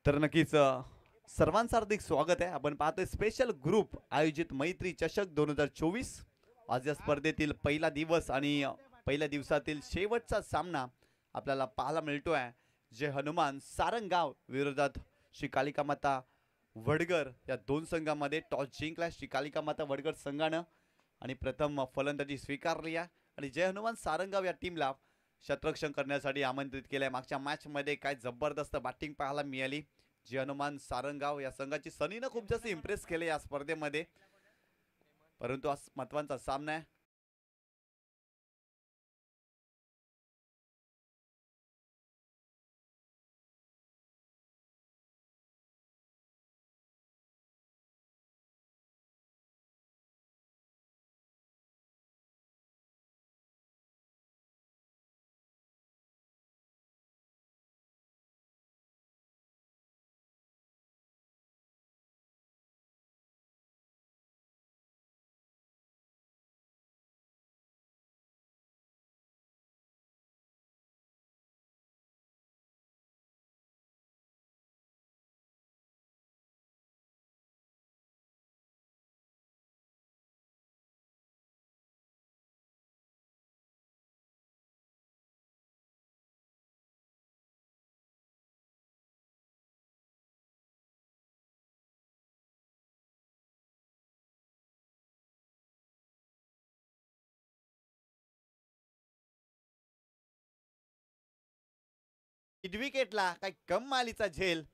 तर नक्कीच सर्वांचं हार्दिक स्वागत आहे. आपण पाहतोय स्पेशल ग्रुप आयोजित मैत्री चषक 2024. आज या स्पर्धेतील पहिला दिवस आणि पहिल्या दिवसातील शेवटचा सामना आपल्याला पाहायला मिळतोय. जे हनुमान सारंगाव विरोधात श्री कालिका माता वडगर या दोन संघामध्ये टॉस जिंकला श्री कालिका माता वडगर संघानं आणि प्रथम फलंदाजी स्वीकारली आहे. आणि जय हनुमान सारंगाव या टीमला शतरक्षण करण्यासाठी आमंत्रित केलंय. मागच्या मॅचमध्ये काय जबरदस्त बॅटिंग पाहायला मिळाली. जय हनुमान सारंगाव या संघाची सनीनं खूप जास्त इम्प्रेस केले या स्पर्धेमध्ये. परंतु आज महत्त्वाचा सामना आहे. मिड विकेटला काय कमालीचा झेल.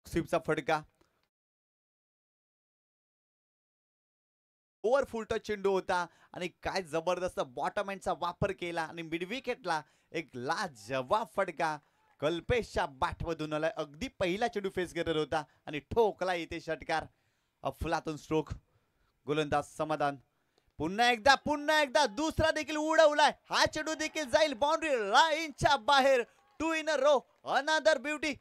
स्वीपचा फटका. ओव्हर फुलटच चेंडू होता आणि काय जबरदस्त बॉटम एंडचा वापर केला आणि मिड विकेटला एक लाजवाब फटका कल्पेशच्या बॅटमधून आलाय. अगदी पहिला चेंडू फेस करत होता आणि ठोकला इथे षटकार. अफलातून स्ट्रोक. गोलंदाज समाधान. पुन्हा एकदा दुसरा देखील उडवलाय. हा चेंडू देखील जाईल बाउंड्री लाईनच्या बाहेर. 2 in a row. Another beauty.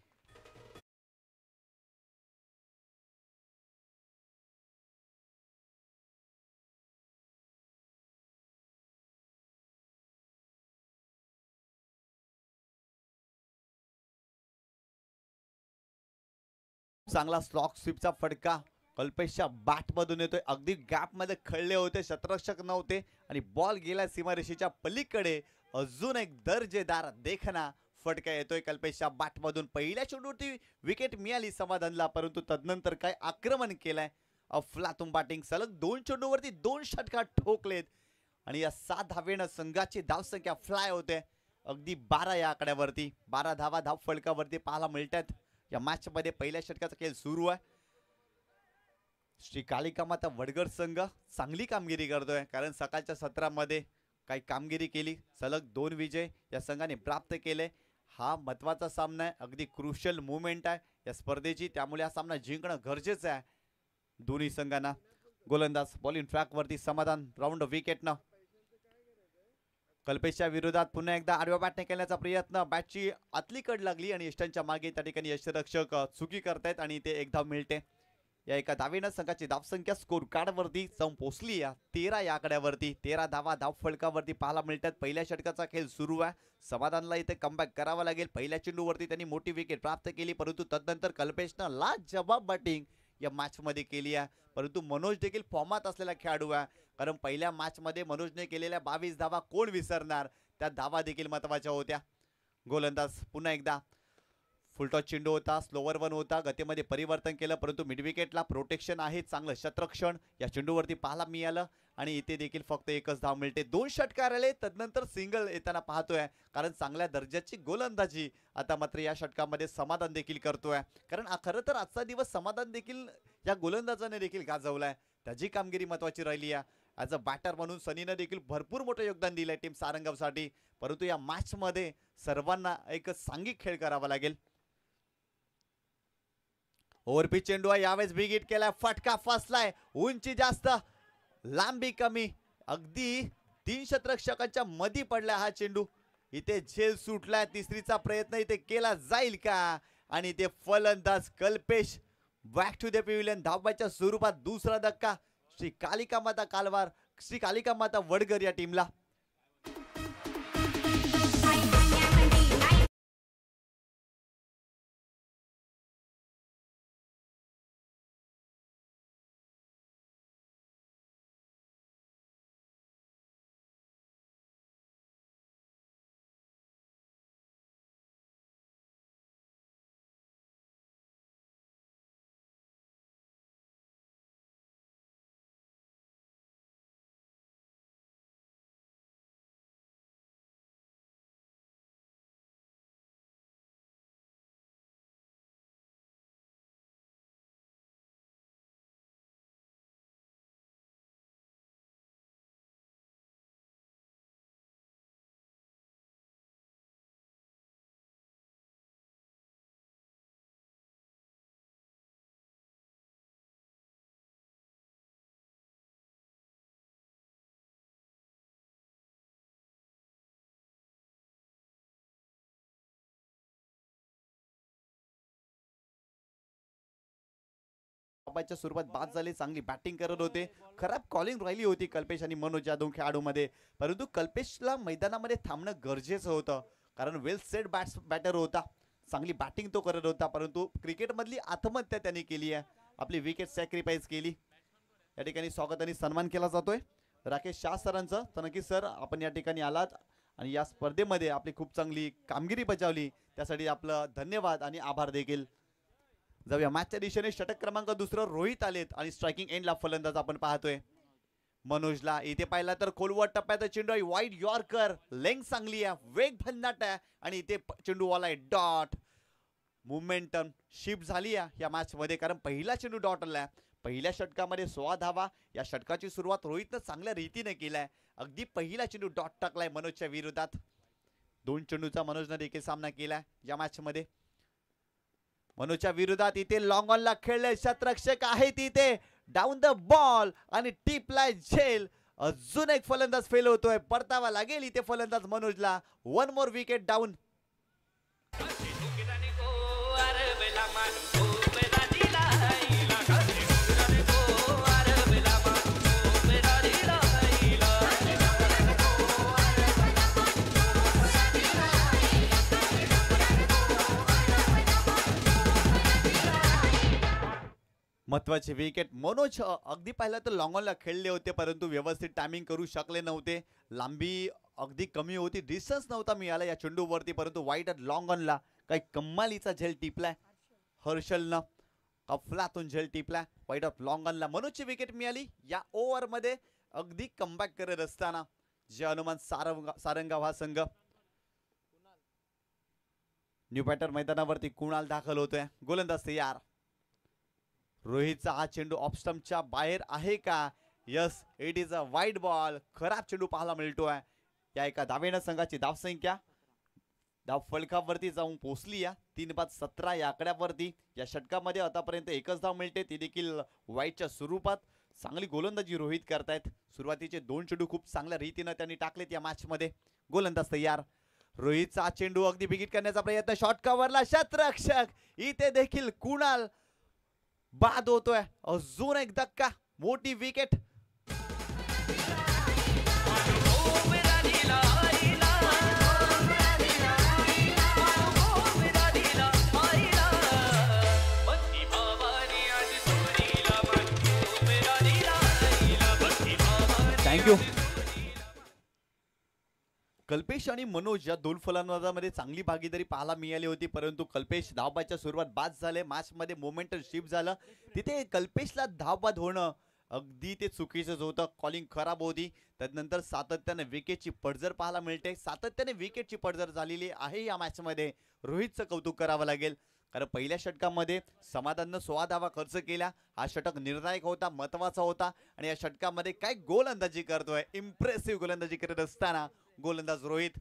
चांगला स्लॉक स्वीपचा फटका कल्पेशच्या बॅटमधून येतोय. अगदी गॅपमध्ये खळले होते, शतरक्षक नव्हते आणि बॉल गेला सीमारेषेच्या पलीकडे. अजून एक दर्जेदार देखना फटका येतोय कल्पेशच्या बॅटमधून. पहिल्या चेंडूवरती विकेट मिळाली समाधानला, परंतु तदनंतर काय आक्रमण केलंय. अफलातून बॅटिंग. सलग 2 चेंडूवरती 2 षटकार ठोकलेत आणि या 7 धावेनं संघाची धावसंख्या फ्लाय होते. अगदी 12 या आकड्यावरती 12 धावा धाव फलकावरती पाहायला मिळतात. या मॅच मध्ये पहिल्या षटकाचा खेळ सुरू आहे. श्री कालिका माता वडगर संघ चांगली कामगिरी करतोय, कारण सकाळच्या सत्रामध्ये काही कामगिरी केली. सलग 2 विजय या संघाने प्राप्त केले. हा महत्वाचा सामना आहे. अगदी क्रुशियल मुवमेंट आहे या स्पर्धेची, त्यामुळे हा सामना जिंकणं गरजेचं आहे दोन्ही संघांना. गोलंदाज बॉलिंग ट्रॅक वरती समाधान राऊंड विकेटनं. कल्पेशच्या विरोधात पुन्हा एकदा आडव्या बॅटने केल्याचा प्रयत्न. बॅटची आतली कड लागली आणि यष्टांच्या मागे त्या ठिकाणी यष्टरक्षक चुकी करतायत आणि ते एक धाव मिळते. या एका धावेनं संघाची धावसंख्या स्कोर कार्डवरती जाऊन पोहोचली या 13 या आकड्यावरती. 13 धावा धाव फलकावरती पाहायला मिळतात. पहिल्या षटकाचा खेळ सुरू आहे. समाधानला इथे कमबॅक करावा लागेल. पहिल्या चेंडूवरती त्यांनी मोठी विकेट प्राप्त केली, परंतु तदनंतर कल्पेशनं लाजवाब बॅटिंग या मॅच मध्ये केली आहे. परंतु मनोज देखील फॉर्मात असलेला खेळाडू आहे, कारण पहिल्या मॅच मध्ये मनोजने केलेल्या 22 धावा कोण विसरणार. त्या धावा देखील महत्वाच्या होत्या. गोलंदाज पुन्हा एकदा फुलटॉस चेंडू होता, स्लोवर वन होता, गतीमध्ये परिवर्तन केलं, परंतु मिड विकेटला प्रोटेक्शन आहे, चांगलं शतरक्षण या चेंडूवरती पाहायला मिळालं. आणि इथे देखील फक्त एकच धाव मिळते. 2 षटकार आले, तदनंतर सिंगल येताना पाहतोय, कारण चांगल्या दर्जाची गोलंदाजी आता मात्र या षटकामध्ये समाधान देखील करतोय. कारण खरं तर आजचा दिवस समाधान देखील या गोलंदाजाने देखील गाजवलाय. त्याची कामगिरी महत्वाची राहिली आहे. ॲज अ बॅटर म्हणून सनीनं देखील भरपूर मोठं योगदान दिलंय टीम सारंगावसाठी. परंतु या मॅच मध्ये सर्वांना एक सांघिक खेळ करावा लागेल. ओव्हरपिच चेंडू आहे, यावेळेस बिग हिट केलाय, फटका फसलाय, उंची जास्त लांबी कमी, अगदी 3 षटरक्षकांच्या मध्ये पडला हा चेंडू. इथे झेल सुटलाय. तिसरीचा प्रयत्न इथे केला जाईल का? आणि इथे फलंदाज कल्पेश बॅक टू द पिव्हिलियन. धावाच्या स्वरूपात दुसरा धक्का. श्री कालिका माता कालवार, श्री कालिका माता वडगर या टीमला. च्या स्वरूपात बाद झाले. चांगली बॅटिंग करत होते. खराब कॉलिंग राहिली होती कल्पेश आणि मनोज या दोन खेळाडूंमध्ये. परंतु कल्पेशला मैदानामध्ये थांबणं गरजेचं होतं, कारण वेल सेट बॅटर होता. चांगली बॅटिंग तो करत होता, परंतु क्रिकेटमधली आत्महत्या त्यांनी केली आहे. आपली विकेट सॅक्रिफाईस केली. या ठिकाणी स्वागत आणि सन्मान केला जातोय राकेश शाह सरांचं. तर नक्की सर, आपण या ठिकाणी आलात आणि या स्पर्धेमध्ये आपली खूप चांगली कामगिरी बजावली, त्यासाठी आपलं धन्यवाद आणि आभार देखील. जाऊया मॅचच्या दिशेने. षटक क्रमांक 2 रोहित आलेत आणि स्ट्रायकिंग एंडला फलंदाज आपण पाहतोय मनोजला. इथे पाहिला तर खोलवर टप्प्यात चेंडू आहे, वाईड यॉर्कर, लेंग चांगली आहे, वेग भन्नाट आहे आणि इथे चेंडू वाला आहे डॉट. मोमेंटम शिफ्ट झाली आहे या मॅच मध्ये, कारण पहिला चेंडू डॉट आलाय. पहिल्या षटकामध्ये 16 धावा. या षटकाची सुरुवात रोहितनं चांगल्या रीतीने केलाय. अगदी पहिला चेंडू डॉट टाकलाय मनोजच्या विरोधात. 2 चेंडूचा मनोजनं देखील सामना केलाय या मॅच मध्ये. मनोजच्या विरोधात इथे लॉंग ऑनला खेळले शतरक्षक आहे तिथे, डाऊन द बॉल आणि टिपलाय झेल. अजून एक फलंदाज फेल होतोय, परतावा लागेल इथे फलंदाज मनोजला. 1 मोर विकेट डाऊन. महत्वाची विकेट. मनोज अगदी पाहिलं तर लॉंग ऑनला खेळले होते, परंतु व्यवस्थित टायमिंग करू शकले नव्हते. लांबी अगदी कमी होती, डिस्टन्स नव्हता मिळाला या चेंडूवरती, परंतु वाईट लॉंग ऑनला काही कमालीचा झेल टिपलाय हर्षलनं. अफलातून झेल टिपलाय वाईट ऑफ लॉंग ऑनला. मनोजची विकेट मिळाली या ओव्हर मध्ये अगदी कमबॅक करत असताना. जे हनुमान सारंगाव हा संघ. न्यू बॅटर मैदानावरती कुणाल दाखल होतोय. गोलंदाज तयार. रोहितचा हा चेंडू ऑफ स्टंपच्या बाहेर आहे का? Yes, it is a wide ball. खराब चेंडू पाहायला मिळतोय. या एका धावेनं संघाची धावसंख्या धाव फलकावरती जाऊन पोहोचली या 3-5-17 या आकड्यावरती. या षटकामध्ये आतापर्यंत एकच धाव मिळते, ती देखील वाईटच्या स्वरूपात. चांगली गोलंदाजी रोहित करतायत. सुरुवातीचे 2 चेंडू खूप चांगल्या रीतीनं त्यांनी टाकलेत या मॅच मध्ये. गोलंदाज तयार. रोहितचा चेंडू अगदी बिगिट करण्याचा प्रयत्न, शॉर्ट कव्हरला शतरक्षक. इथे देखील कुणाल बाद होतोय. अजून एक धक्का, मोठी विकेट. थँक्यू. कल्पेश आणि मनोज या दोन फलंदाजांमध्ये चांगली भागीदारी पाहायला मिळाली होती, परंतु कल्पेश धावबादच्या सुरुवात बाद झाले. मॅच मध्ये मोमेंटम शिफ्ट झालं. तिथे कल्पेशला धावबाद होणं अगदी ते चुकीचंच होतं. कॉलिंग खराब होती. त्यानंतर सातत्याने विकेटची पडझड पाहायला मिळते. सातत्याने विकेटची पडझड झालेली आहे या मॅच मध्ये. रोहितचं कौतुक करावं लागेल, कारण पहिल्या षटकामध्ये समाधाननं 16 धावा खर्च केल्या. हा षटक निर्णायक होता, महत्वाचा होता. आणि या षटकामध्ये काय गोलंदाजी करतोय, इम्प्रेसिव्ह गोलंदाजी करत असताना गोलंदाज रोहित.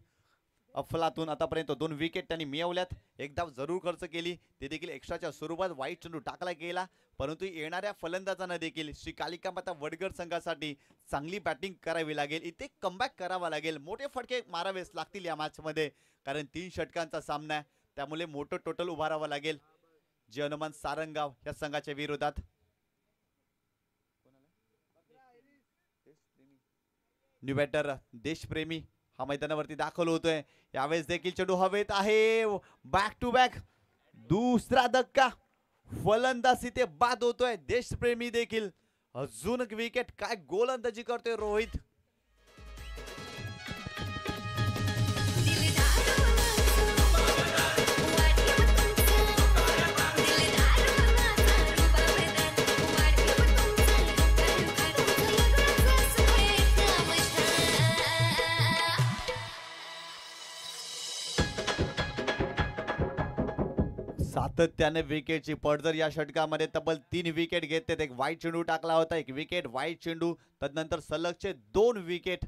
अफलातून आतापर्यंत 2 विकेट त्यांनी मिळवल्यात. एक धाव जरूर खर्च केली, ते देखील एक्स्ट्राच्या स्वरूपात. वाईट चेंडू टाकला गेला, परंतु येणाऱ्या फलंदाजांना देखील श्री कालिका माता वडगड संघासाठी चांगली बॅटिंग करावी लागेल. इथे कमबॅक करावा लागेल. मोठे फटके मारावेच लागतील या मॅच मध्ये, कारण 3 षटकांचा सामना आहे. त्यामुळे मोठं टोटल उभारावं लागेल जे हनुमान सारंगाव या संघाच्या विरोधात. न्यू बॅटर देशप्रेमी हा मैदानावरती दाखल होतोय. यावेळेस देखील चेंडू हवेत आहे. बॅक टू बॅक दुसरा धक्का. फलंदाज इथे बाद होतोय. देशप्रेमी देखील. अजून एक विकेट. काय गोलंदाजी करतोय रोहित. सातत्याने विकेटची पडझड या षटकामध्ये. तब्बल 3 विकेट घेतलेत. एक वाईट चेंडू टाकला होता, एक विकेट, वाईट चेंडू. त्यानंतर सलगचे 2 विकेट.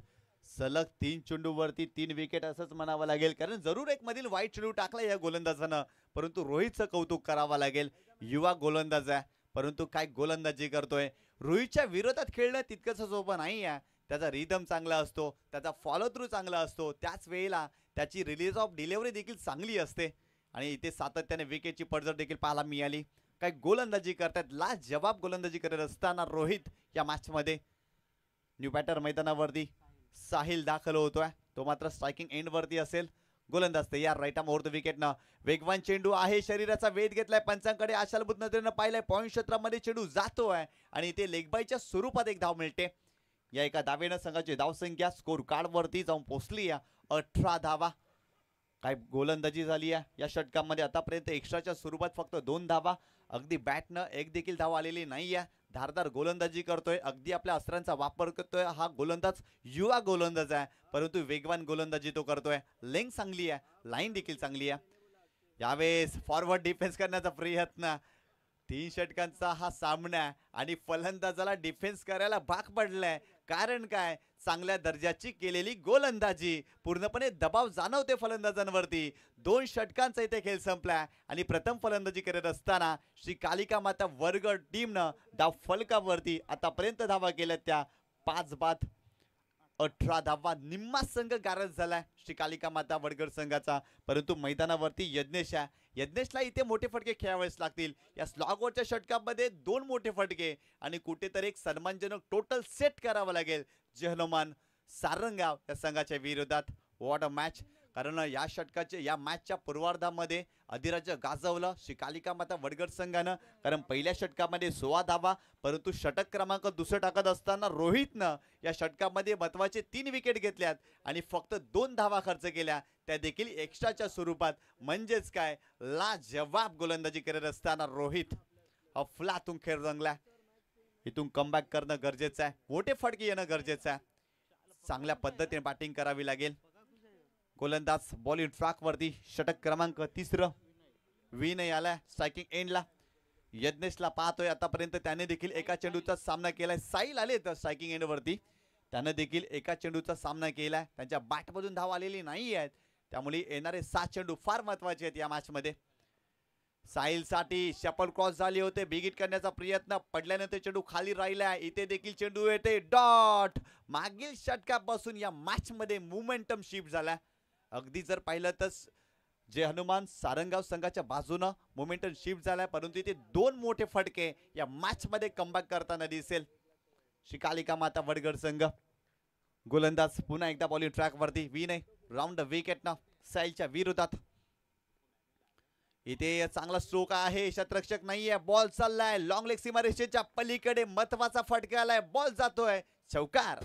सलग 3 चेंडूवरती 3 विकेट असंच म्हणावं लागेल, कारण जरूर एक मधील वाईट चेंडू टाकला या गोलंदाजानं. परंतु रोहितचं कौतुक करावं लागेल. युवा गोलंदाज आहे, परंतु काय गोलंदाजी करतोय. रोहितच्या विरोधात खेळणं तितकंच सोपं नाही आहे. त्याचा रिदम चांगला असतो, त्याचा फॉलो थ्रू चांगला असतो, त्याच वेळेला त्याची रिलीज ऑफ डिलिव्हरी देखील चांगली असते. आणि इथे सातत्याने विकेटची पडझड देखील पाहायला मिळाली. काय गोलंदाजी करतात, लाजवाब गोलंदाजी करत असताना रोहित या मॅच मध्ये. न्यू बॅटर मैदानावरती साहिल दाखल होतोय. तो मात्र स्ट्रायकिंग एंड वरती असेल. गोलंदाज तयार. राईट आर्म ओव्हर द विकेटनं. वेगवान चेंडू आहे. शरीराचा वेध घेतलाय. पंचांकडे आशालभूत नजरेनं पाहिलंय. पॉइंट क्षेत्रामध्ये चेंडू जातोय आणि इथे लेगबाईच्या स्वरूपात एक धाव मिळते. या एका धावेनं संघाची धावसंख्या स्कोर कार्ड वरती जाऊन पोहोचली आहे 18 धावा. काय गोलंदाजी झाली आहे या षटकामध्ये. आतापर्यंत एक्स्ट्राच्या स्वरूपात फक्त 2 धावा. अगदी बॅटनं एक देखील धाव आलेली नाही आहे. धारदार गोलंदाजी करतोय. अगदी आपल्या अस्त्रांचा वापर करतोय. हा गोलंदाज युवा गोलंदाज आहे, परंतु वेगवान गोलंदाजी तो करतोय. लेंग चांगली आहे, लाईन देखील चांगली आहे. यावेळेस फॉरवर्ड डिफेन्स करण्याचा प्रयत्न. 3 षटकांचा हा सामना आहे आणि फलंदाजाला डिफेन्स करायला भाग पडलाय. कारण काय, चांगल्या दर्जाची केलेली गोलंदाजी. पूर्णपणे दबाव जाणवते फलंदाजांवरती. 2 षटकांचा इथे खेळ संपलाय आणि प्रथम फलंदाजी करत असताना श्री कालिका माता वडगड टीमनं धाव फलकावरती आतापर्यंत धावा केल्या त्या 5 बाद 18 धावा. निम्मा संघ गारज झालाय श्री कालिका माता वडगड संघाचा. परंतु मैदानावरती यज्ञेश आहे. यज्ञेशला इथे मोठे फटके खेळावेच लागतील. या स्लॉगवरच्या षटकामध्ये 2 मोठे फटके आणि कुठेतरी एक सन्मानजनक टोटल सेट करावं लागेल जे हनुमान सारंगाव या संघाच्या विरोधात. What a match. कारण या षटकाचे या मॅचच्या पूर्वार्धामध्ये अधिराज्य गाजवलं श्री कालिका माता वडगड संघानं. कारण पहिल्या षटकामध्ये 16 धावा, परंतु षटक क्रमांक दुसरं टाकत असताना रोहितनं या षटकामध्ये महत्वाचे 3 विकेट घेतल्यात आणि फक्त 2 धावा खर्च केल्या, त्या देखील एक्स्ट्राच्या स्वरूपात. म्हणजेच काय, लाजवाब गोलंदाजी करत असताना रोहित अफलातून खेळ रंगला. इथून कमबॅक करणं गरजेचं आहे. मोठे फटके येणं गरजेचं आहे. चांगल्या पद्धतीने बॅटिंग करावी लागेल. गोलंदाज बॉल इन ट्रॅक वरती. षटक क्रमांक 3 विन आलाय स्ट्रायकिंग एंडला. यज्ञेशला पाहतोय. आतापर्यंत त्याने देखील एका चेंडूचा सामना केलाय. साहिल आले तर स्ट्रायकिंग एंड वरती. त्याने देखील एका चेंडूचा सामना केलाय. त्यांच्या बॅटमधून धाव आलेली नाही आहेत, त्यामुळे येणारे 7 चेंडू फार महत्वाचे आहेत या मॅच मध्ये. साहिलसाठी शपल क्रॉस झाली होते. बिगिट करण्याचा प्रयत्न. पडल्यानंतर चेंडू खाली राहिलाय. इथे देखील चेंडू येते डॉट. मागील षटकापासून या मॅच मध्ये मोमेंटम शिफ्ट झाला. अगदी जर पाहिलं तर जे हनुमान सारंगाव संघाच्या बाजूनं मोमेंटम शिफ्ट झालाय, परंतु इथे दोन मोठे फटके या मॅच मध्ये कमबॅक करताना दिसेल श्री कालिका माता वडगड संघ. गोलंदाज पुन्हा एकदा बॉलिंग ट्रॅक वरती. विनय राऊंड द विकेट ना साहिलच्या विरोधात. इथे चांगला स्ट्रोक आहे, शतरक्षक नाहीये, बॉल चाललाय लॉंग लेग सीमारेषेच्या पलीकडे, महत्वाचा फटका आलाय, बॉल जातोय चौकार.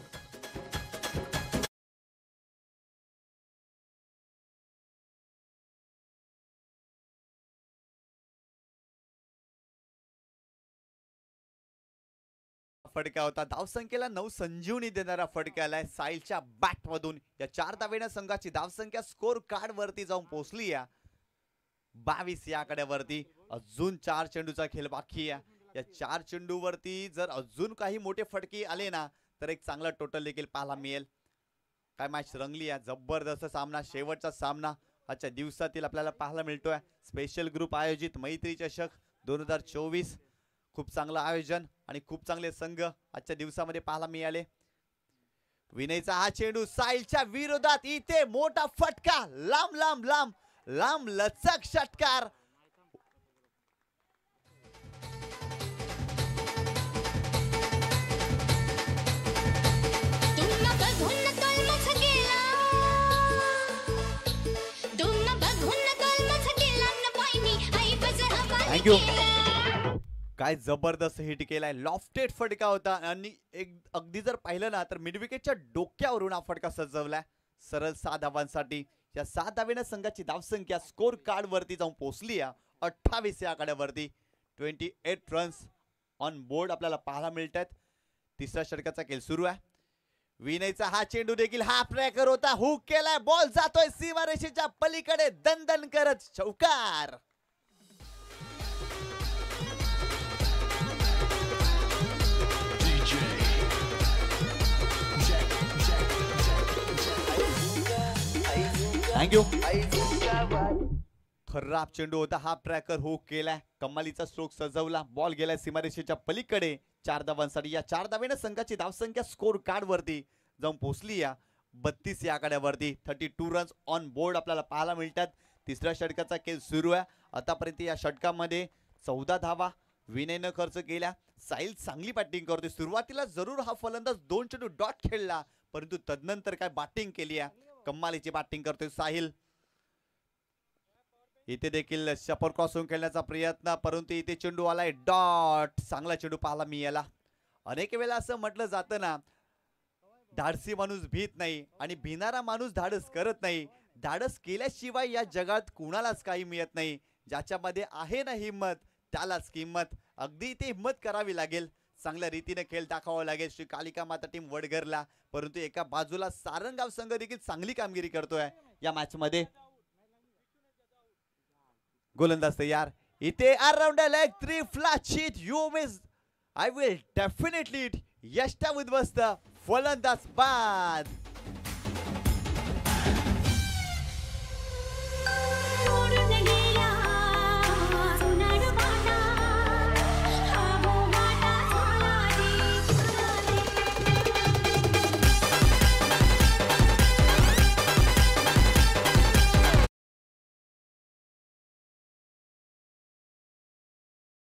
फटका होता, धावसंख्येला 9 संजीवनी देणारा फटका आलाय साहिलच्या बॅट मधून. या 4 धावेने संघाची धावसंख्या स्कोर कार्ड वरती जाऊन पोहोचली या 22 या आकड्यावरती. अजून 4 चेंडूचा खेळ बाकी आहे. या 4 चेंडूवरती जर अजून काही मोठे फटके आले ना तर एक चांगला टोटल देखील पाहायला मिळेल. काय मॅच रंगली आहे, जबरदस्त सामना, शेवटचा सामना आजच्या दिवसातील आपल्याला पाहायला मिळतोय. स्पेशल ग्रुप आयोजित मैत्री चषक 2024. खूप चांगलं आयोजन आणि खूप चांगले संघ आजच्या दिवसामध्ये पाहायला मिळाले. विनयचा हा चेंडू साहिलच्या विरोधात, इथे मोठा फटका, लांब लांब लांब लांब लचक षटकार. थँक्यू. काय जबरदस्त हिट केलाय, लॉफ्टेड फटका होता आणि एक अगदी जर पाहिलं ना तर मिड विकेटच्या डोक्यावरून हा फटका सजवलाय सरळ 6 धावांसाठी. या 7 धावेने संघाची धावसंख्या स्कोर कार्ड वरती जाऊन पोहोचली आहे 28 या आकड्यावरती. 28 रन्स ऑन बोर्ड आपल्याला पाहायला मिळतात. तिसऱ्या षटकाचा खेळ सुरू आहे. विनयचा हा चेंडू देखील हा ट्रॅकर होता, हुक केलाय, बॉल जातोय सीमारेषेच्या पलीकडे, दणदण करत चौकार. थँक्यू. खराब चेंडू होता, हा ट्रॅकर हुक केलाय, कमालीचा स्ट्रोक सजवला, बॉल गेलाय सीमारेषेच्या पलीकडे 4 धावांसाठी. या 4 धावेने संघाची धावसंख्या स्कोर कार्ड वरती जाऊन पोहोचली या 32 या आकड्यावरती. 32 रन्स ऑन बोर्ड आपल्याला पाहायला मिळतात. तिसऱ्या षटकाचा खेळ सुरू आहे. आतापर्यंत या षटकामध्ये 14 धावा विनयनं खर्च केल्या. साहिल चांगली बॅटिंग करतोय. सुरुवातीला जरूर हा फलंदाज 2 चेंडू डॉट खेळला, परंतु तदनंतर काय बॅटिंग केली आहे, कमालीची बॅटिंग करतोय साहिल. इथे देखील शपर क्रॉसून खेळण्याचा प्रयत्न, परंतु इथे चेंडू आलाय डॉट. चांगला चेंडू पाहायला मिळाला. अनेक वेळा असं म्हटलं जातं ना, धाडसी माणूस भीत नाही आणि भिणारा माणूस धाडस करत नाही. धाडस केल्याशिवाय या जगात कुणालाच काही मिळत नाही. ज्याच्यामध्ये आहे ना हिम्मत त्यालाच किंमत. अगदी इथे हिम्मत करावी लागेल, चांगल्या रीतीने खेळ दाखवावा लागेल श्री कालिका माता टीम वडगरला. परंतु एका बाजूला सारंगाव संघ देखील चांगली कामगिरी करतोय या मॅच मध्ये. गोलंदाज तयार. इथे around leg 3 flat sheet you miss, I will definitely it. यष्टा उद्ध्वस्त, फलंदाज बाद.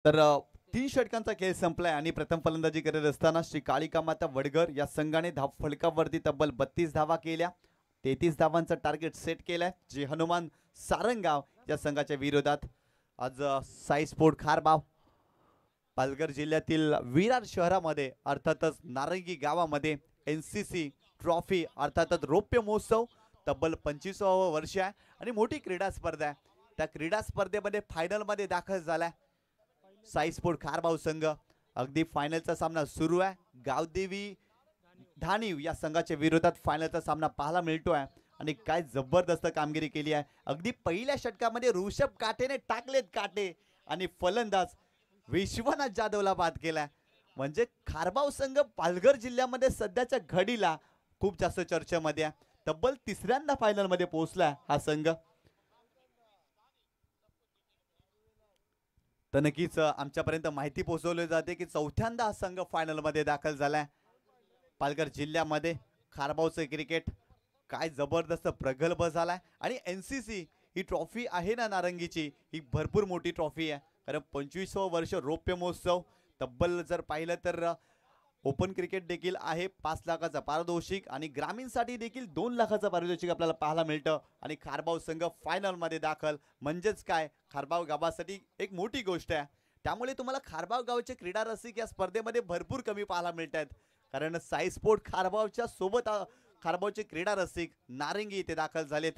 तर 3 षटकांचा खेळ संपलाय आणि प्रथम फलंदाजी करत असताना श्री कालिका माता वडगर या संघाने धाव फलकावरती तब्बल 32 धावा केल्या. 33 धावांचं टार्गेट सेट केलंय जे हनुमान सारंगाव या संघाच्या विरोधात. आज साई स्पोर्ट खारबाव पालघर जिल्ह्यातील विरार शहरामध्ये अर्थातच नारंगी गावामध्ये NCC ट्रॉफी अर्थातच रौप्य महोत्सव तब्बल 25वा वर्ष आहे आणि मोठी क्रीडा स्पर्धा आहे. त्या क्रीडा स्पर्धेमध्ये फायनल मध्ये दाखल झालाय साई स्पोर्ट खारबाव संघ. अगदी फायनलचा सामना सुरू आहे. गावदेवी धानीव या संघाच्या विरोधात फायनलचा सामना पाहायला मिळतोय आणि काय जबरदस्त कामगिरी केली आहे. अगदी पहिल्या षटकामध्ये ऋषभ काटेने टाकलेत काटे आणि फलंदाज विश्वनाथ जाधवला बाद केलाय. म्हणजे खारबाव संघ पालघर जिल्ह्यामध्ये सध्याच्या घडीला खूप जास्त चर्चेमध्ये आहे. तब्बल 3ऱ्यांदा फायनल मध्ये पोहोचलाय हा संघ. तर नक्कीच आमच्यापर्यंत माहिती पोहोचवली जाते की 4थ्यांदा हा संघ फायनल मध्ये दाखल झालाय पालघर जिल्ह्यामध्ये. खारबावचं क्रिकेट काय जबरदस्त प्रगल्भ झालाय आणि NCC ही ट्रॉफी आहे ना नारंगीची, ही भरपूर मोठी ट्रॉफी आहे. कारण 25वं वर्ष रौप्य महोत्सव, तब्बल जर पाहिलं तर ओपन क्रिकेट देखील आहे 5 लाखाचा पारितोषिक आणि ग्रामीणसाठी देखील 2 लाखाचा पारितोषिक आपल्याला पाहायला मिळतं. आणि खारबाव संघ फायनलमध्ये दाखल, म्हणजेच काय खारबाव गावासाठी एक मोठी गोष्ट आहे. त्यामुळे तुम्हाला खारबाव गावचे क्रीडा रसिक या स्पर्धेमध्ये भरपूर कमी पाहायला मिळतात. कारण साई स्पोर्ट खारबावच्या सोबत खारबावचे क्रीडा रसिक नारंगी इथे दाखल झालेत.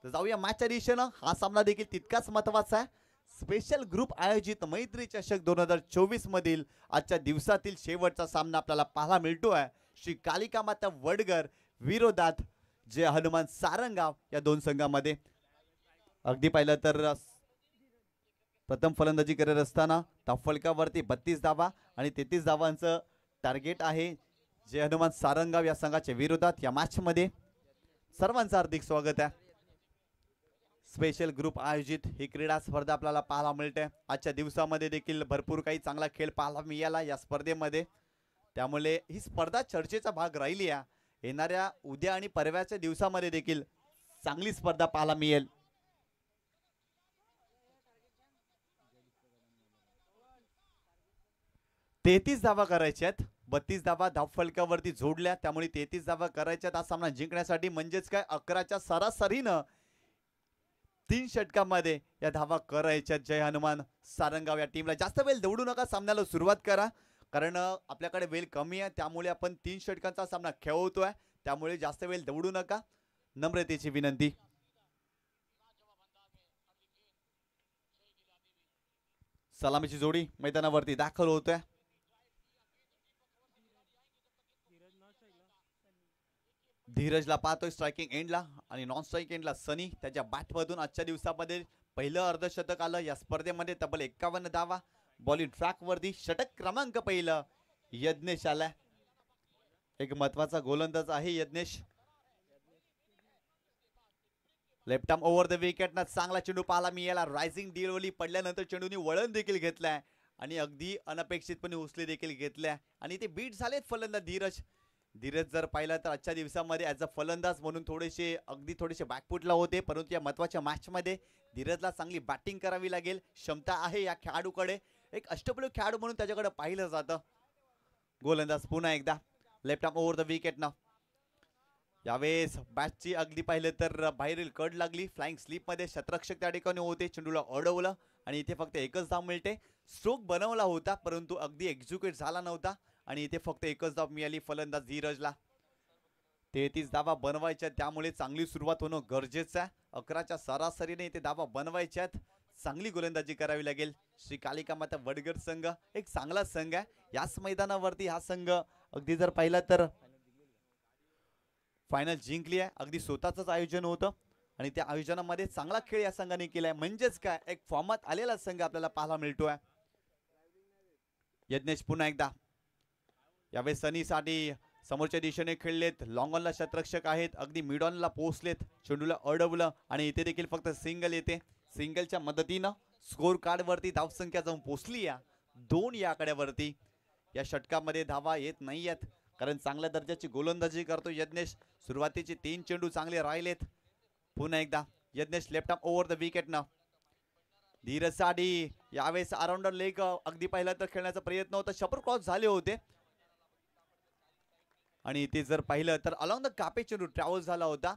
तर जाऊया मॅचच्या दिशेनं. हा सामना देखील तितकाच महत्त्वाचा आहे. स्पेशल ग्रुप आयोजित मैत्री चषक 2024 मधील आजच्या दिवसातील शेवटचा सामना आपल्याला पाहायला मिळतो आहे. श्री कालिका माता वडगर विरोधात जय हनुमान सारंगाव या दोन संघामध्ये. अगदी पाहिलं तर प्रथम फलंदाजी करत असताना फलकावरती 32 धावा आणि 33 धावांचं टार्गेट आहे जय हनुमान सारंगाव या संघाच्या विरोधात. या मॅच मध्ये सर्वांचं हार्दिक स्वागत आहे. स्पेशल ग्रुप आयोजित ही क्रीडा स्पर्धा आपल्याला पाहायला मिळते. आजच्या दिवसामध्ये देखील भरपूर काही चांगला खेळ पाहायला मिळाला या स्पर्धेमध्ये. त्यामुळे ही स्पर्धा चर्चेचा भाग राहिली आहे. येणाऱ्या उद्या आणि परवाच्या दिवसामध्ये देखील चांगली स्पर्धा पाहायला मिळेल. तेहतीस धावा करायच्यात, 32 धावा धावफलकावरती जोडल्या, त्यामुळे 33 धावा करायच्यात हा सामना जिंकण्यासाठी. म्हणजेच काय 11च्या सरासरीनं 3 षटकांमध्ये या धावा करायच्यात जय हनुमान सारंगाव या टीमला. जास्त वेळ दौडू नका, सामन्याला सुरुवात करा. कारण आपल्याकडे वेळ कमी आहे, त्यामुळे आपण 3 षटकांचा सामना खेळवतोय. त्यामुळे जास्त वेळ दौडू नका, नम्रतेची विनंती. सलामीची जोडी मैदानावरती दाखल होतोय. धीरजला पाहतोय स्ट्रायकिंग एंडला आणि नॉन स्ट्राइक एंडला सनी. त्याच्या बॅटमधून आजच्या दिवसामध्ये पहिलं अर्धशतक आलं या स्पर्धेमध्ये. तब्बल 51 धावा बॉलिंग ट्रॅकवरती. षटक क्रमांक पहिलं यज्ञेश आला. एक महत्वाचा गोलंदाज आहे Yagnesh. Left arm over the wicket ना चांगला चेंडू पाहायला मिळाला. रायझिंग डिलिव्हरी पडल्यानंतर चेंडूने वळण देखील घेतलाय आणि अगदी अनपेक्षितपणे उचली देखील घेतल्या आणि ते बीट झालेत फलंदाज धीरज. धीरज जर पाहिला तर आजच्या दिवसामध्ये ॲज अ फलंदाज म्हणून थोडेसे बॅकफुटला होते. परंतु या महत्त्वाच्या मॅचमध्ये धीरजला चांगली बॅटिंग करावी लागेल. क्षमता आहे या खेळाडूकडे. एक अष्टपैलू खेळाडू म्हणून त्याच्याकडे पाहिलं जातं. गोलंदाज पुन्हा एकदा left arm over the wicket ना. यावेळेस बॅटची अगदी पाहिलं तर बाहेरील कड लागली. फ्लाइंग स्लीपमध्ये शतरक्षक त्या ठिकाणी होते. चेंडूला अडवलं आणि इथे फक्त एकच धाव मिळते. स्ट्रोक बनवला होता परंतु अगदी एक्झिक्यूट झाला नव्हता आणि इथे फक्त एकच धाव मिळाली फलंदाज धीरजला. 33 धावा बनवायच्या, त्यामुळे चांगली सुरुवात होणं गरजेचं आहे. 11च्या सरासरीने इथे धावा बनवायच्यात. चांगली गोलंदाजी करावी लागेल. श्री कालिका माता वडगर संघ एक चांगला संघ आहे. याच मैदानावरती हा संघ अगदी जर पाहिला तर फायनल जिंकली आहे. अगदी स्वतःच आयोजन होतं आणि त्या आयोजनामध्ये चांगला खेळ या संघाने केलाय. म्हणजेच काय एक फॉर्मात आलेला संघ आपल्याला पाहायला मिळतोय. यज्ञेश पुन्हा एकदा. यावेळेस सनीसाठी समोरच्या दिशेने खेळलेत. लॉंग ऑनला शतरक्षक आहेत. अगदी मिड ऑनला पोहोचलेत. चेंडूला अडवलं आणि इथे देखील फक्त सिंगल येते. सिंगलच्या मदतीनं स्कोर कार्ड वरती धावसंख्या जाऊन पोहोचली या 2 या आकड्यावरती. या षटकामध्ये धावा येत नाही आहेत कारण चांगल्या दर्जाची गोलंदाजी करतो यज्ञेश. सुरुवातीचे 3 चेंडू चांगले राहिलेत. पुन्हा एकदा Yagnesh left arm over the wicket ना. धीरजसाठी यावेळेस अराउंडर लेग अगदी पहिला तर खेळण्याचा प्रयत्न होता. शपर क्रॉस झाले होते आणि ते जर पाहिलं तर अलॉंग द कापे चेंडू ट्रॅव्हल झाला होता.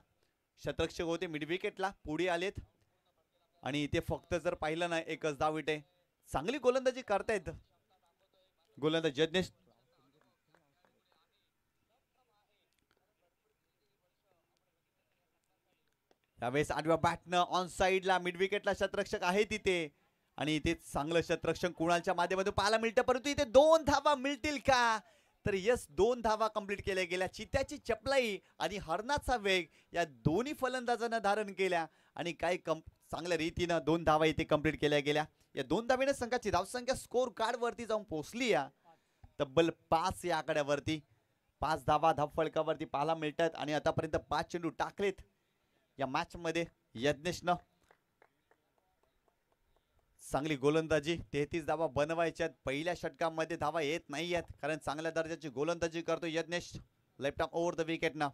शतरक्षक होते मिड विकेटला पुढे आलेत आणि इथे फक्त जर पाहिलं ना एकच धाव इथे. चांगली गोलंदाजी करतायत गोलंदाज यज्ञेश. यावेळेस आडव्या बॅटनं ऑन साइडला मिड विकेटला शतरक्षक आहे तिथे आणि इथे चांगलं शतरक्षक कुणालच्या माध्यमातून पाहायला मिळतं. परंतु इथे 2 धावा मिळतील का? तर यस, 2 धावा कंप्लीट केल्या गेल्या. चित्याची चपलाई आणि हरणाचा वेग या दोन्ही फलंदाजांना धारण केल्या आणि काही चांगल्या रीतीनं 2 धावा इथे कंप्लीट केल्या गेल्या. या 2 धावेने संघाची धावसंख्या स्कोर कार्ड वरती जाऊन पोहोचली या तब्बल 5 या आकड्यावरती. 5 धावा धावफलकावरती पाहायला मिळतात आणि आतापर्यंत 5 चेंडू टाकलेत या मॅच मध्ये यज्ञेशनं. चांगली गोलंदाजी. 33 धावा बनवायच्यात. पहिल्या षटकामध्ये धावा येत नाही आहेत कारण चांगल्या दर्जाची गोलंदाजी करतो Yagnesh. Left arm over the wicket ना.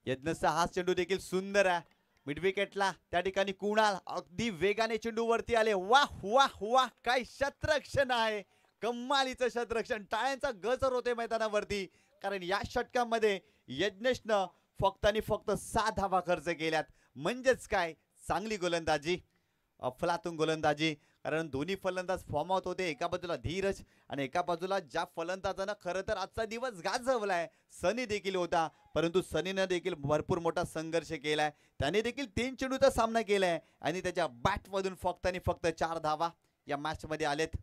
यज्ञेशचा हा चेंडू देखील सुंदर आहे. मिड विकेटला त्या ठिकाणी कुणाल अगदी वेगाने चेंडू वरती आले. वाह वाह वाह, काय शतरक्षण आहे, कमालीचं शतरक्षण. टाळ्यांचा गजर होते मैदानावरती, कारण या षटकामध्ये यज्ञेशनं फक्त आणि फक्त 6 धावा खर्च केल्यात. म्हणजेच काय, चांगली गोलंदाजी, अफलातून गोलंदाजी. कारण दोन्ही फलंदाज फॉर्म आउट होते. एका बाजूला धीरज आणि एका बाजूला ज्या फलंदाजानं खरं तर आजचा दिवस गाजवलाय सनी देखील होता, परंतु सनीनं देखील भरपूर मोठा संघर्ष केलाय. त्याने देखील 3 चेंडूचा सामना केलाय आणि त्याच्या बॅटमधून फक्त आणि फक्त 4 धावा या मॅचमध्ये आलेत.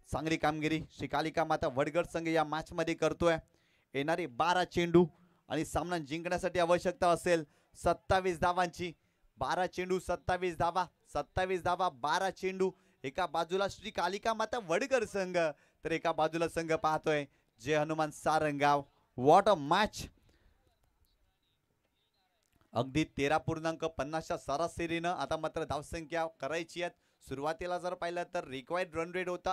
चांगली कामगिरी श्री कालिका माता वडगड संघ या मॅचमध्ये करतोय. येणारे 12 चेंडू आणि सामना जिंकण्यासाठी आवश्यकता असेल 27 धावांची. 12 चेंडू 27 धावा, 27 धावा 12 चेंडू. एका बाजूला श्री कालिका माता वडगड संघ, तर एका बाजूला संघ पाहतोय Jai Hanuman Sarangaon. What a match. अगदी 13.50च्या सरासरीनं आता मात्र धावसंख्या करायची आहेत. सुरुवातीला जर पाहिलं तर रिक्वायर्ड रन रेट होता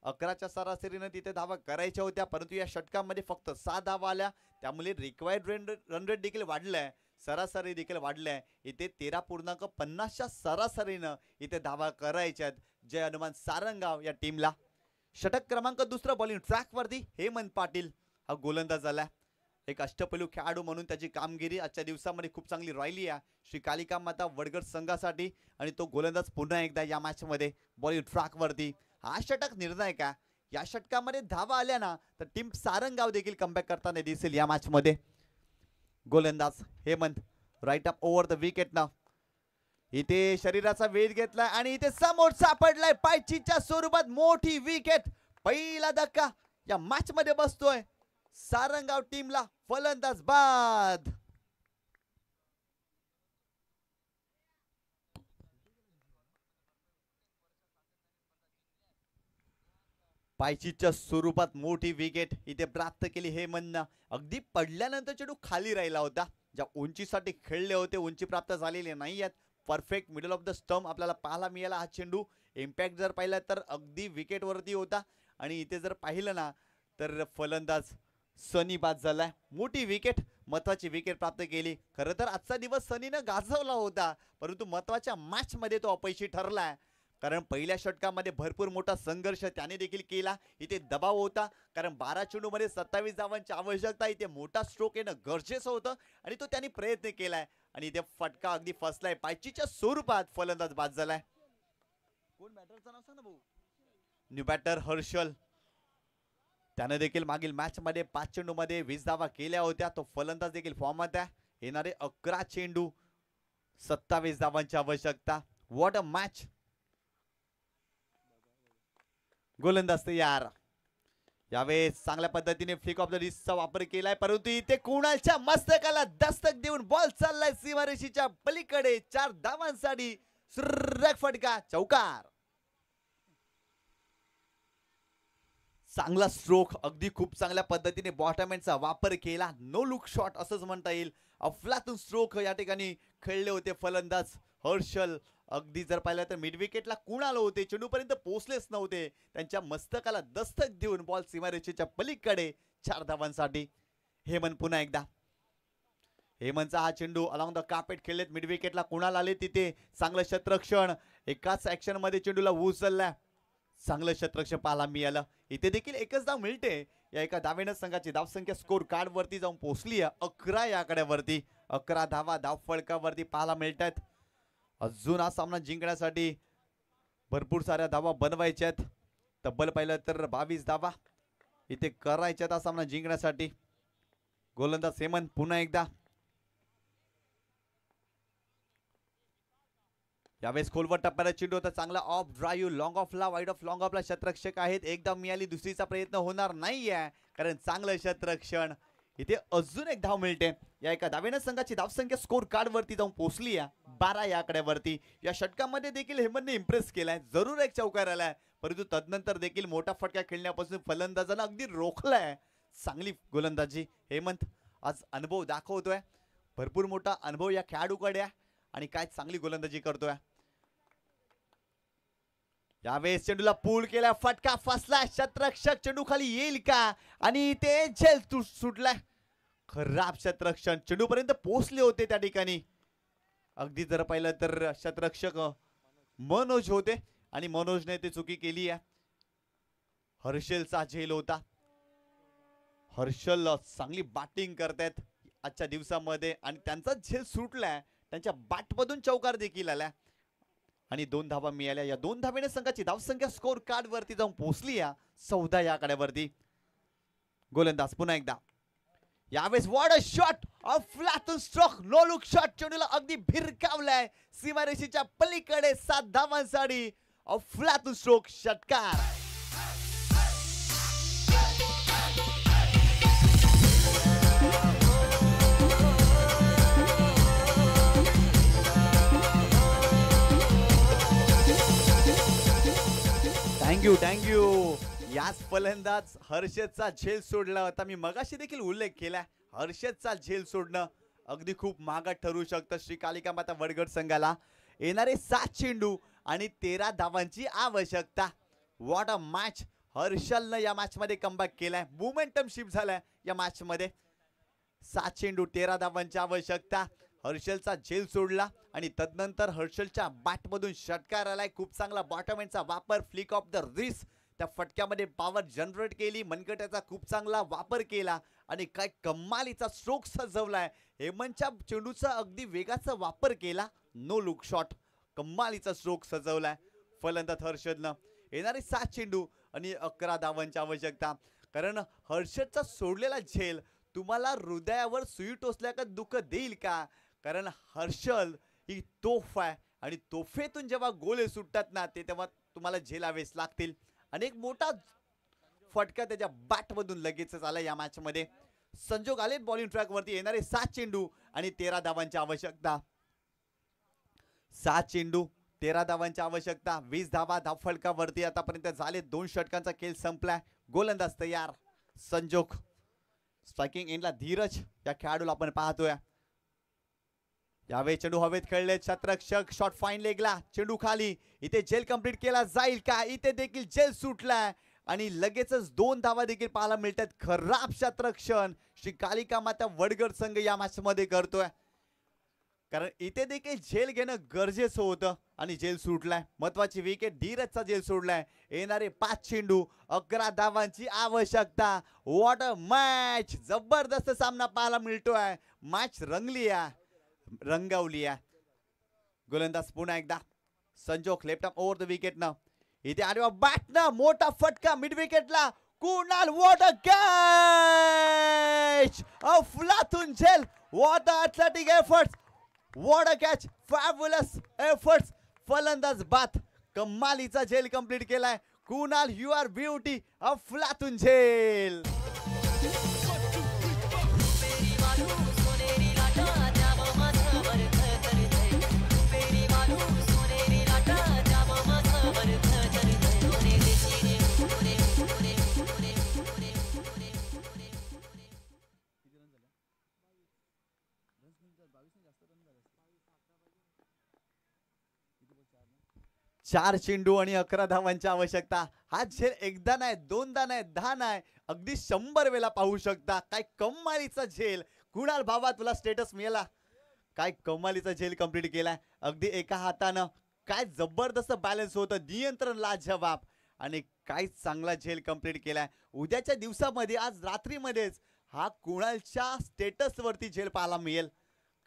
11च्या सरासरीनं तिथे धावा करायच्या होत्या, परंतु या षटकामध्ये फक्त 6 धावा आल्या. त्यामुळे रिक्वायर्ड रन रेट देखील वाढलाय, सरासरी देखील वाढलाय. इथे 13.50च्या सरासरीनं इथे धावा करायच्यात जय हनुमान सारंगाव या टीमला. षटक क्रमांक 2 बॉलिंग ट्रॅकवरती हेमंत पाटील हा गोलंदाज झाला. एक अष्टपैलू खेळाडू म्हणून त्याची कामगिरी आजच्या दिवसामध्ये खूप चांगली राहिली आहे श्री कालिका माता वडगड संघासाठी, आणि तो गोलंदाज पुन्हा एकदा या मॅचमध्ये बॉलिंग ट्रॅकवरती. हा षटक निर्णायक आहे. या षटकामध्ये धावा आल्या ना तर टीम सारंगाव देखील कमबॅक करताना दिसेल या मॅचमध्ये. गोलंदाज Hemant right up over the wicket ना, इथे शरीराचा वेध घेतलाय आणि इथे समोर सापडलाय पायचीच्या स्वरूपात मोठी विकेट. पहिला धक्का या मॅच मध्ये बसतोय. सारंगाव टीमला फलंदाज बाद. पायचीच्या स्वरूपात मोठी विकेट इथे प्राप्त केली हेमंतनं. अगदी पडल्यानंतर चेंडू खाली राहिला होता. ज्या उंचीसाठी खेळले होते उंची प्राप्त झालेली नाही आहेत. Perfect middle of the stump आपल्याला पाहायला मिळाला हा चेंडू. इम्पॅक्ट जर पाहिला तर अगदी विकेट वरती होता, आणि इथे जर पाहिलं ना तर फलंदाज सनी बाद झालाय. मोठी विकेट, महत्वाची विकेट प्राप्त केली. खरं तर आजचा दिवस सनीनं गाजवला होता, परंतु महत्वाच्या मॅच मध्ये तो अपयशी ठरलाय. कारण पहिल्या षटकामध्ये भरपूर मोठा संघर्ष त्याने देखील केला. इथे दबाव होता, कारण 12 चेंडूमध्ये 27 धावांची आवश्यकता. इथे मोठा स्ट्रोक येणं गरजेचं होतं आणि तो त्यांनी प्रयत्न केलाय, आणि इथे फटका अगदी फसलाय. पायचीच्या स्वरूपात फलंदाज बाद झालाय. कोण बॅटरचं नाव सांग ना भाऊ. न्यू बॅटर हर्षल, त्याने देखील मागील मॅच मध्ये 5 चेंडू मध्ये 20 धावा केल्या होत्या. तो फलंदाज देखील फॉर्मात आहे. येणारे 11 चेंडू 27 धावांची आवश्यकता. What a match. गोलंदाज तयार. यावेळेस चांगल्या पद्धतीने फ्लिक ऑफ द रिस्टचा वापर केलाय, परंतु इथे कुणालच्या मस्तकाला दस्तक देऊन बॉल चाललाय सीमारेषेच्या पलीकडे. 4 धावांसाठी सुरेख फटका, चौकार. चांगला स्ट्रोक, अगदी खूप चांगल्या पद्धतीने बॉटम एंडचा वापर केला. नो लुक शॉट असंच म्हणता येईल. अफलातून स्ट्रोक या ठिकाणी खेळले होते फलंदाज हर्षल. अगदी जर पाहिलं तर मिड विकेटला कुणाल होते, चेंडूपर्यंत पोहोचलेच नव्हते. त्यांच्या मस्तकाला दस्तक देऊन बॉल सीमारेषेच्या पलीकडे 4 धावांसाठी. हेमंत पुन्हा एकदा. हेमंतचा हा चेंडू अलॉंग द कार्पेट खेळलेत. मिड विकेटला कुणाल आले, तिथे चांगलं क्षेत्ररक्षण. एकाच ऍक्शन मध्ये चेंडूला उचललाय. चांगलं क्षेत्ररक्षण पाहायला मिळालं. इथे देखील एकच धाव मिळते. या एका धावेनं संघाची धावसंख्या स्कोर कार्ड वरती जाऊन पोहोचली आहे 11 या आकड्यावरती. 11 धावा धाव फळकावरती पाहायला मिळतात. अजून हा सामना जिंकण्यासाठी भरपूर साऱ्या धावा बनवायच्या आहेत. तब्बल पाहिलं तर 22 धावा इथे करायच्यात हा सामना जिंकण्यासाठी. गोलंदाज हेमंत पुन्हा एकदा. यावेळेस खोलवर टप्प्याला चेंडू होता. चांगला ऑफ ड्राईव्ह, लॉंग ऑफला, वाईड ऑफ लॉंग ऑफला क्षेत्ररक्षक आहेत. एकदा मिळाली, दुसरीचा प्रयत्न होणार नाहीये, कारण चांगलं क्षेत्ररक्षण. इथे अजून एक धाव मिळते. या एका धावेनं संघाची धावसंख्या स्कोर कार्ड वरती जाऊन पोहोचली आहे 12 या आकड्यावरती. या षटकामध्ये देखील हेमंतने इम्प्रेस केलाय. जरूर एक चौकार आलाय, परंतु तदनंतर देखील मोठा फटका खेळण्यापासून फलंदाजांना अगदी रोखलाय. चांगली गोलंदाजी हेमंत आज अनुभव दाखवतोय. भरपूर मोठा अनुभव या खेळाडूकडे आहे आणि काय चांगली गोलंदाजी करतोय. यावेळेस चेंडूला पूल केला, फटका फसला. क्षेत्ररक्षक चेंडू खाली येईल का, आणि ते झेल सुटलाय. खराब क्षेत्ररक्षण, चेंडू पर्यंत पोहोचले होते त्या ठिकाणी. अगदी जर पाहिलं तर शतरक्षक मनोज होते आणि मनोजने ती चुकी केली आहे. हर्षलचा झेल होता. हर्षल चांगली बॅटिंग करतायत आजच्या दिवसामध्ये आणि त्यांचा झेल सुटलाय. त्यांच्या बॅटमधून चौकार देखील आला आणि 2 धावा मिळाल्या. या 2 धावेने संघाची धावसंख्या स्कोर कार्ड वरती जाऊन पोहोचली या 14 या आकड्यावरती. गोलंदाज पुन्हा एकदा यावेळेस वॉट अ शॉट ऑफ फ्लॅटून स्ट्रोक नो लुक शॉट. चेंडूला अगदी भिरकावलाय सीमारेषेच्या पलीकडे 7 धावांसाठी ऑफ फ्लॅटून स्ट्रोक षटकार. थँक्यू. याच फलंदाज हर्षदचा झेल सोडला होता. मी मगाशी देखील उल्लेख केला. हर्षदचा झेल सोडणं अगदी खूप महागात ठरू शकतं श्री कालिका माता वडगड संघाला. येणारे 7 चेंडू आणि 13 धावांची आवश्यकता. What a match. हर्षलनं या मॅच मध्ये कमबॅक केलाय. मोमेंटम शिफ्ट झालाय या मॅच मध्ये. 7 चेंडू 13 धावांची आवश्यकता. हर्षलचा झेल सोडला आणि तदनंतर हर्षलच्या बॅटमधून षटकार आलाय. खूप चांगला बॉटम एंडचा वापर. Flick of the wrist. त्या फटक्यामध्ये पॉवर जनरेट केली. मनगटाचा खूप चांगला वापर केला आणि काय कमालीचा स्ट्रोक सजवलाय. हेमंतच्या चेंडूचा अगदी वेगाचा वापर केला. No look shot. कमालीचा स्ट्रोक सजवलाय फलंदाज हर्षदनं. येणारे 7 चेंडू आणि 11 धावांची आवश्यकता. कारण हर्षदचा सोडलेला झेल तुम्हाला हृदयावर सुई टोचल्या का दुःख देईल का. कारण हर्षल ही तोफ आहे आणि तोफेतून जेव्हा गोले सुटतात ना ते तेव्हा तुम्हाला झेलावेच लागतील. आणि एक मोठा फटका त्याच्या बॅटमधून लगेचच आला या मॅच मध्ये. संजोग आले बॉलिंग ट्रॅक वरती. येणारे 7 चेंडू आणि 13 धावांची आवश्यकता. 7 चेंडू 13 धावांची आवश्यकता. 20 धावा धावफलकावरती आतापर्यंत झाले. 2 षटकांचा खेळ संपलाय. गोलंदाज तयार संजोग. स्ट्रायकिंग एंडला धीरज या खेळाडूला आपण पाहतोय. यावेळी चेंडू हवेत खेळले. शतरक्षक शॉट फाईन लेगला. चेंडू खाली. इथे झेल कंप्लीट केला जाईल का. इथे देखील झेल सुटलाय आणि लगेचच 2 धावा देखील पाहायला मिळतात. खराब शतरक्षण श्री कालिका माता वडगड संघ या मॅच मध्ये करतोय. कारण इथे देखील झेल घेणं गरजेचं होतं आणि झेल सुटलाय. महत्वाची विकेट. धीरजचा झेल सोडलाय. येणारे 5 चेंडू 11 धावांची आवश्यकता. What a match. जबरदस्त सामना पाहायला मिळतोय. मॅच रंगली आहे. रंगवली आहे. गोलंदाज पुन्हा एकदा Sanjog. Left arm over the wicket ना. इथे आडवा बॅट ना. मोठा फटका मिड विकेटला. Kunal what a catch. अफलातून झेल. What a athletic efforts. What a catch. Fabulous efforts. फलंदाज बाद. कमालीचा झेल कंप्लीट केलाय. Kunal you are beauty. अफलातून झेल. चार चेंडू आणि 11 धावांची आवश्यकता. हा झेल एकदा नाही, दोनदा नाही, 10 नाही, अगदी 100 वेळा पाहू शकता. काय कमालीचा झेल. कुणाल भावा तुला स्टेटस मिळाला. काय कमालीचा झेल कंप्लीट केलाय. अगदी एका हातानं. काय जबरदस्त बॅलन्स होतं. नियंत्रण लाजवाब आणि काय चांगला झेल कंप्लीट केलाय. उद्याच्या दिवसामध्ये आज रात्रीमध्येच हा कुणालच्या स्टेटस वरती झेल पाहायला मिळेल.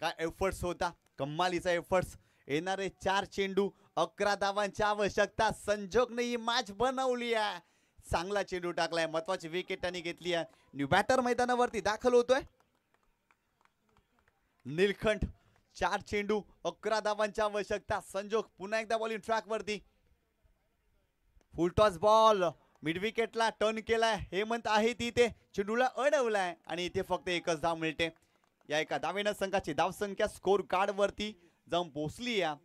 काय एफर्ट्स होता. कमालीचा एफर्ट्स. येणारे 4 चेंडू 11 धावांची आवश्यकता. संजोगने ही मॅच बनवली आहे. चांगला चेंडू टाकलाय. महत्वाची विकेट त्यांनी घेतली आहे. न्यू बॅटर मैदानावरती दाखल होतोय. नीलकंठ. 4 चेंडू 11 धावांची आवश्यकता. संजोग पुन्हा एकदा बॉलिंग ट्रॅक वरती. Full toss ball. मिड विकेटला टर्न केलाय. हेमंत आहे तिथे. चेंडूला अडवलाय आणि इथे फक्त एकच धाव मिळते. या एका धावेनं संघाची धावसंख्या स्कोर कार्ड वरती जाऊन पोहोचली आहे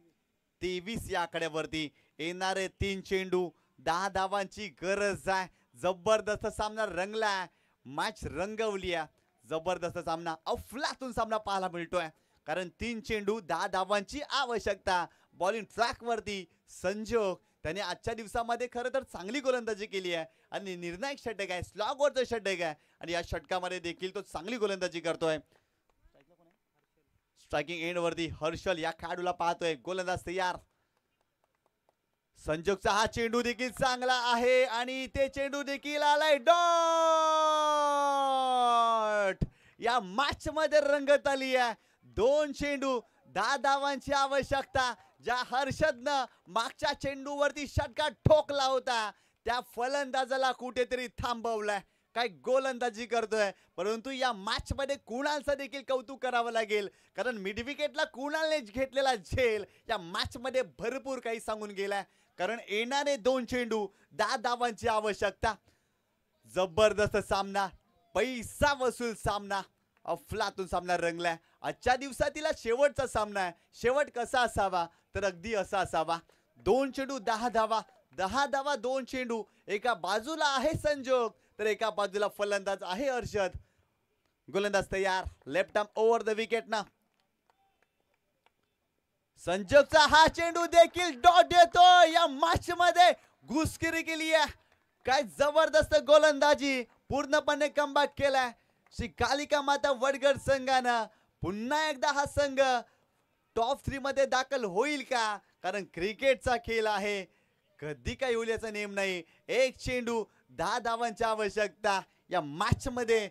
23 या आकड्यावरती. येणारे 3 चेंडू 10 धावांची गरज आहे. जबरदस्त सामना रंगलाय. मॅच रंगवली आहे. जबरदस्त सामना. अफलातून सामना पाहायला मिळतोय. कारण 3 चेंडू 10 धावांची आवश्यकता. बॉलिंग ट्रॅक वरती संजोग. त्याने आजच्या दिवसामध्ये खरं तर चांगली गोलंदाजी केली आहे आणि निर्णायक षटक आहे. स्लॉगवरचं षटक आहे आणि या षटकामध्ये देखील तो चांगली गोलंदाजी करतोय. स्ट्रायकिंग एंड वरती हर्षल या खेळाडूला पाहतोय. गोलंदाज तयार. संजोगचा हा चेंडू देखील चांगला आहे आणि ते चेंडू देखील आलाय डॉट. या मॅच मध्ये रंगत आली आहे. 2 चेंडू 10 धावांची आवश्यकता. ज्या हर्षदनं मागच्या चेंडूवरती षटका ठोकला होता त्या फलंदाजाला कुठेतरी थांबवलाय. काय गोलंदाजी करतोय. परंतु या मॅच मध्ये कुणालचं देखील कौतुक करावं लागेल, कारण मिड विकेटला कुणालने घेतलेला झेल या मॅच मध्ये भरपूर काही सांगून गेलाय. कारण येणारे 2 चेंडू 10 धावांची आवश्यकता. जबरदस्त सामना, पैसा वसूल सामना, अफलातून सामना रंगलाय. आजच्या दिवसातील शेवटचा सामना आहे. शेवट कसा असावा तर अगदी असा असावा. 2 चेंडू 10 धावा, 10 धावा 2 चेंडू. एका बाजूला आहे संजोग तर एका बाजूला फलंदाज आहे हर्षद. गोलंदाज तयार. Left arm over the wicket ना. संजोगचा हा चेंडू देखील डॉट येतो. या मॅच मध्ये घुसखोरी केली आहे. काय जबरदस्त गोलंदाजी, पूर्णपणे कमबॅक केलाय. श्री कालिका माता वडगड संघानं पुन्हा एकदा हा संघ टॉप 3 मध्ये दाखल होईल का? कारण क्रिकेटचा खेळ आहे, कधी काय होईल याचा नेम नाही. 1 चेंडू 10 धावांची आवश्यकता. या मॅच मध्ये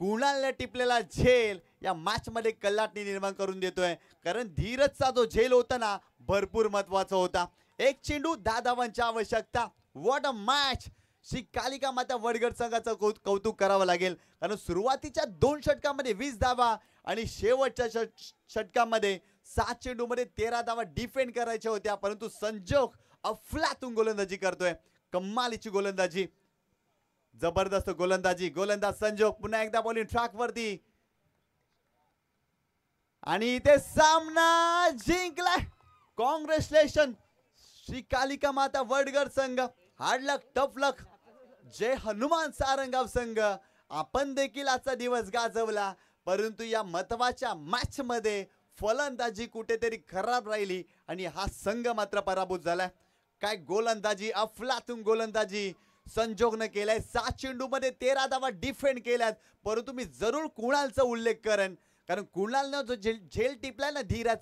कुणालने टिपलेला झेल या मॅच मध्ये कल्लाटणी निर्माण करून देतोय. कारण धीरजचा जो झेल होता ना भरपूर महत्वाचा होता. 1 चेंडू 10 धावांची आवश्यकता. What a match. Shri Kalika माता वडगड संघाचं कौतुक करावं लागेल, कारण सुरुवातीच्या 2 षटकामध्ये 20 धावा आणि शेवटच्या षटकामध्ये 7 चेंडूमध्ये 13 धावा डिफेंड करायच्या होत्या. परंतु संजोग अफलातून गोलंदाजी करतोय. कमालीची गोलंदाजी, जबरदस्त गोलंदाजी. गोलंदाज संजोग पुन्हा एकदा बॉलिंग ट्रॅक वरती आणि इथे सामना जिंकलाय. कॉंग्रॅच्युलेशन श्री कालिका माता वडगड संघ. हार्ड लक, टफ लक. जय हनुमान सारंगाव संघ. आपण देखील आजचा दिवस गाजवला, परंतु या महत्वाच्या मॅच मध्ये फलंदाजी कुठेतरी खराब राहिली आणि हा संघ मात्र पराभूत झालाय. काय गोलंदाजी, अफलातून गोलंदाजी संजोगने केलाय. 7 चेंडू मध्ये 13 धावा डिफेंड केल्यात. परंतु मी जरूर कुणालचा उल्लेख करेन, कारण कुणालनं जो झेल टिपलाय ना धीरज,